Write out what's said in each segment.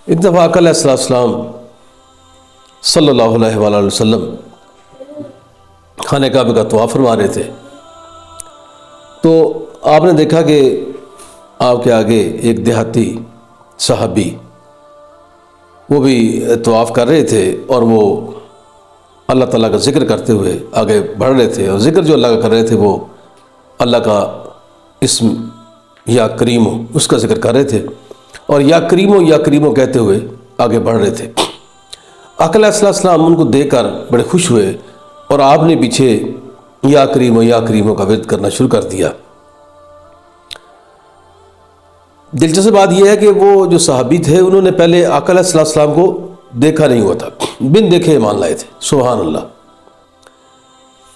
ایک دفعہ آقا علیہ السلام صلی اللہ علیہ وآلہ وسلم خانہ کعبہ کا طواف فرما رہے تھے، تو آپ نے دیکھا کہ آپ کے آگے ایک دیہاتی صحابی وہ بھی طواف کر رہے تھے، اور وہ اللہ تعالیٰ کا ذکر کرتے ہوئے آگے بڑھ رہے تھے، اور ذکر جو اللہ کا کر رہے تھے وہ اللہ کا اسم یا کریمو اس کا ذکر کر رہے تھے، اور یا کریمو کہتے ہوئے آگے بڑھ رہے تھے۔ آقا علیہ السلام ان کو دیکھ کر بڑے خوش ہوئے، اور آپ نے پیچھے یا کریمو کا ورد کرنا شروع کر دیا۔ دلچسپ بات یہ ہے کہ وہ جو صحابی تھے انہوں نے پہلے آقا علیہ السلام کو دیکھا نہیں ہوا تھا، بن دیکھے ایمان لائے تھے۔ سبحان اللہ،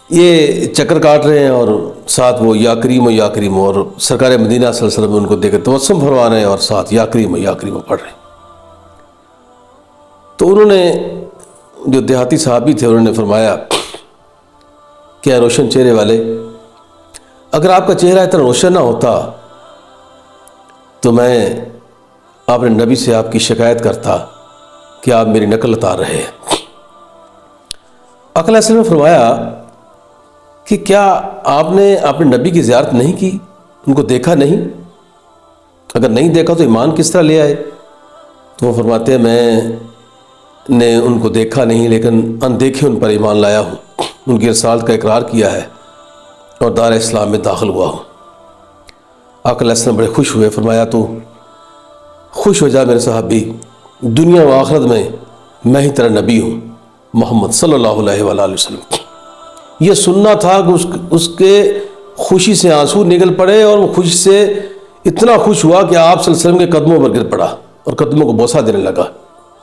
یہ چکر کاٹ رہے ہیں اور ساتھ وہ یا کریمو اور سرکار مدینہ صلی اللہ علیہ وسلم ان کو دیکھ کر تبسم فرما رہے ہیں، اور ساتھ یا کریمو پڑھ رہے ہیں۔ تو انہوں نے جو دیہاتی صحابی تھے انہوں نے فرمایا کہ اے روشن چہرے والے، اگر آپ کا چہرہ اتنا روشن نہ ہوتا تو میں اپنے نبی سے آپ کی شکایت کرتا کہ آپ میری نقل اتار رہے ہیں۔ آقا علیہ السلام نے فرمایا کہ کیا آپ نے اپنے نبی کی زیارت نہیں کی، ان کو دیکھا نہیں؟ اگر نہیں دیکھا تو ایمان کس طرح لے آئے؟ تو وہ فرماتے ہیں میں نے ان کو دیکھا نہیں، لیکن اندیکھے ان پر ایمان لایا ہوں، ان کی رسالت کا اقرار کیا ہے اور دار اسلام میں داخل ہوا ہوں۔ آقا علیہ السلام بڑے خوش ہوئے، فرمایا تو خوش ہو جا میرے صحابی، دنیا و آخرت میں میں ہی تیرا نبی ہوں محمد صلی اللہ علیہ وآلہ وسلم۔ یہ سننا تھا کہ اس کے خوشی سے آنسو نکل پڑے، اور وہ خوشی سے اتنا خوش ہوا کہ آپ صلی اللہ علیہ وسلم کے قدموں پر گر پڑا اور قدموں کو بوسہ دینے لگا۔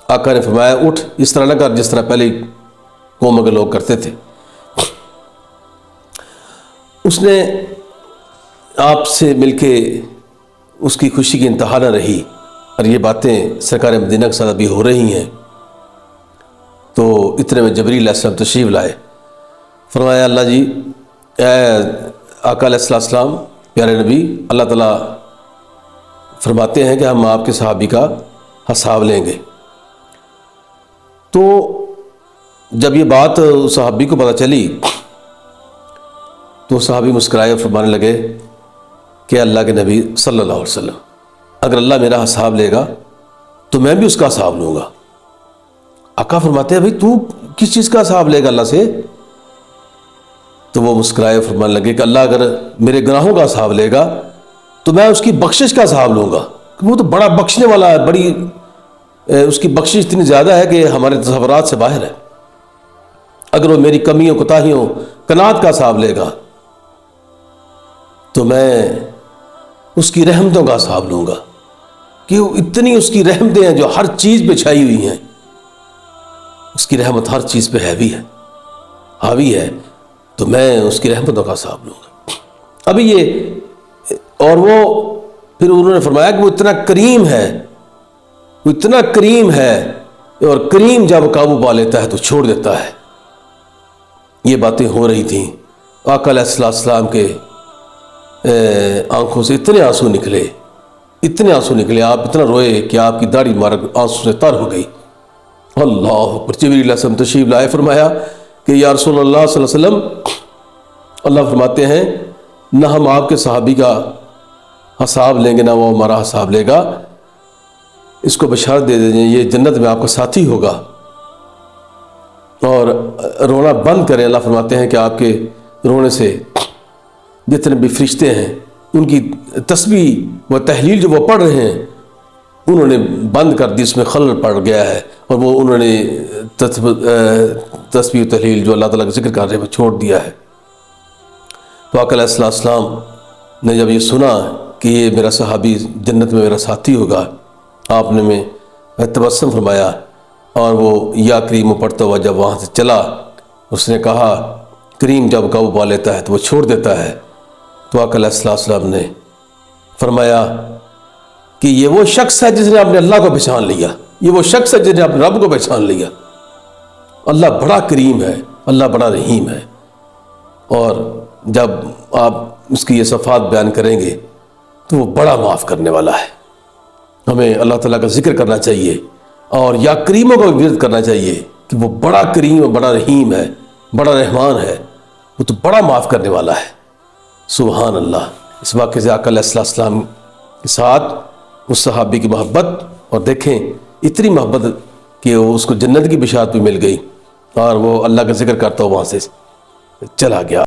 آقا نے فرمایا اٹھ، اس طرح نہ کر جس طرح پہلے قوموں کے لوگ کرتے تھے۔ اس نے آپ سے مل کے اس کی خوشی کی انتہا نہ رہی، اور یہ باتیں سرکار مدینہ کے ساتھ ابھی ہو رہی ہیں۔ تو اتنے میں جبریل علیہ السلام تشریف لائے، فرمایا اللہ جی، اے آقا علیہ السلام پیارے نبی، اللہ تعالیٰ فرماتے ہیں کہ ہم آپ کے صحابی کا حساب لیں گے۔ تو جب یہ بات صحابی کو پتہ چلی تو صحابی مسکرائے اور فرمانے لگے کہ اللہ کے نبی صلی اللہ علیہ وسلم، اگر اللہ میرا حساب لے گا تو میں بھی اس کا حساب لوں گا۔ آقا فرماتے ہیں بھئی تو کس چیز کا حساب لے گا اللہ سے؟ تو وہ مسکرائے فرمانے لگے کہ اللہ اگر میرے گناہوں کا حساب لے گا تو میں اس کی بخشش کا حساب لوں گا، وہ تو بڑا بخشنے والا ہے، بڑی اس کی بخشش اتنی زیادہ ہے کہ ہمارے تصورات سے باہر ہے۔ اگر وہ میری کمیوں کوتاہیوں قناعت کا حساب لے گا تو میں اس کی رحمتوں کا حساب لوں گا، کہ اتنی اس کی رحمتیں ہیں جو ہر چیز پہ چھائی ہوئی ہیں، اس کی رحمت ہر چیز پہ حاوی ہے، تو میں اس کی رحمتوں کا حساب لوں گا۔ ابھی یہ اور وہ پھر انہوں نے فرمایا کہ وہ اتنا کریم ہے، وہ اتنا کریم ہے، اور کریم جب قابو پا لیتا ہے تو چھوڑ دیتا ہے۔ یہ باتیں ہو رہی تھیں، آقا علیہ السلام کے آنکھوں سے اتنے آنسو نکلے، آپ اتنا روئے کہ آپ کی داڑھی مبارک آنسو سے تر ہو گئی۔ اللہ اکبر، جبریل علیہ السلام تشریف لائے، فرمایا کہ یا رسول اللہ صلی اللہ علیہ وسلم، اللہ فرماتے ہیں نہ ہم آپ کے صحابی کا حساب لیں گے نہ وہ ہمارا حساب لے گا، اس کو بشارت دے دیجئے یہ جنت میں آپ کا ساتھی ہوگا، اور رونا بند کریں۔ اللہ فرماتے ہیں کہ آپ کے رونے سے جتنے بھی فرشتے ہیں ان کی تسبیح و تحلیل جو وہ پڑھ رہے ہیں انہوں نے بند کر دی، اس میں خلل پڑ گیا ہے، اور وہ انہوں نے تسبیح و تحلیل جو اللہ تعالیٰ کا ذکر کر رہے ہیں وہ چھوڑ دیا ہے۔ تو آقا علیہ السلام نے جب یہ سنا کہ یہ میرا صحابی جنت میں میرا ساتھی ہوگا، آپ نے میں تبسم فرمایا، اور وہ یا کریم پڑھتا ہوا جب وہاں سے چلا، اس نے کہا کریم جب قابو پا لیتا ہے تو وہ چھوڑ دیتا ہے۔ تو آقا علیہ السلام نے فرمایا کہ یہ وہ شخص ہے جس نے اپنے اللہ کو پہچان لیا، یہ وہ شخص ہے جس نے اپنے رب کو پہچان لیا۔ اللہ بڑا کریم ہے، اللہ بڑا رحیم ہے، اور جب آپ اس کی یہ صفات بیان کریں گے تو وہ بڑا معاف کرنے والا ہے۔ ہمیں اللہ تعالیٰ کا ذکر کرنا چاہیے، اور یا کریموں کا ورد کرنا چاہیے کہ وہ بڑا کریم اور بڑا رحیم ہے، بڑا رحمان ہے، وہ تو بڑا معاف کرنے والا ہے۔ سبحان اللہ۔ اس واقعے سے آقا علیہ السلام کے ساتھ اس صحابی کی محبت، اور دیکھیں اتنی محبت کہ اس کو جنت کی بشارت بھی مل گئی، اور وہ اللہ کا ذکر کرتا ہو وہاں سے چلا گیا۔